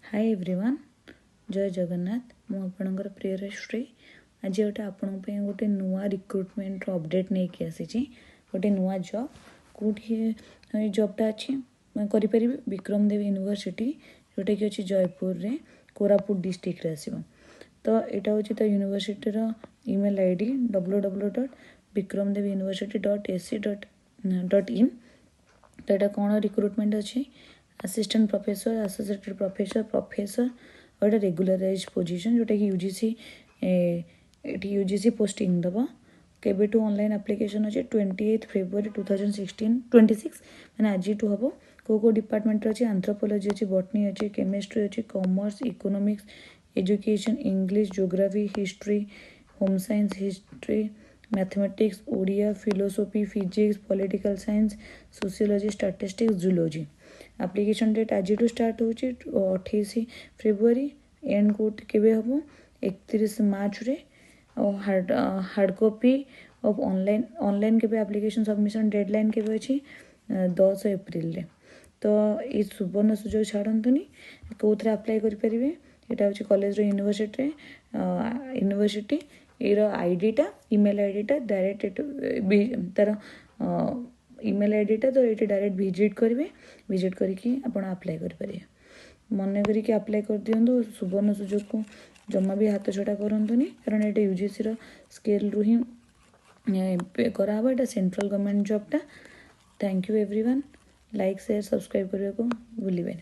Hi everyone जय जगन्नाथ मु आपणकर प्रिय श्री आज गोटे आपण गोटे नुआ रिक्रुटमेंट अपडेट नहीं कि आसी गोटे नुआ जॉब कौटी जॉबटा अच्छी करें विक्रम देव यूनिवर्सिटी जोटा कि अच्छी जयपुर रे कोरापुट डिस्ट्रिक्ट रे आसो तो यहाँ हूँ तो यूनिवर्सिटी ईमेल आईडी www.vikramdev.university.ac.in तो यहाँ कौन रिक्रुटमेंट अच्छी assistant professor associated professor professor और रेगुलराइज पोजीशन जोटा कि यूजीसी पोस्टिंग दबा केबेटू ऑनलाइन एप्लिकेशन अच्छे 28 फेब्रुआरी 2026 मैंने आज हम कौ डिपार्टमेंट अच्छे एंथ्रोपोलॉजी अच्छी बॉटनी अच्छी केमिस्ट्री अच्छी commerce economics education English geography history home science history mathematics Odia philosophy physics political science sociology statistics zoology application date आज स्टार्ट हो 28 फेब्रुआरी एंड कोट केबे हम 31 मार्च रे हार्ड कॉपी ऑफ ऑनलाइन केबे एप्लिकेशन सबमिशन डेडलाइन केबे अछि 10 April रे तो ये सुवर्ण सुजोग छाड़तुनि कौन अप्लाई करेंगे यहाँ हूँ कॉलेज यूनिवर्सिटी ये आईडीटा ईमेल आईडीटा डायरेक्ट तार ईमेल आईडीटा तो ये डायरेक्ट विजिट करेंगे विजिट करके आप अप्लाई करेंगे मन करके अप्लाई कर दिंतु सुवर्ण सुजोग को जमा भी हाथ छड़ा करतुनि कारण ये यूजीसी स्केल रु ही करावा यहाँ सेंट्रल गवर्नमेंट जॉबटा thank you everyone like share subscribe करने को भूलिए।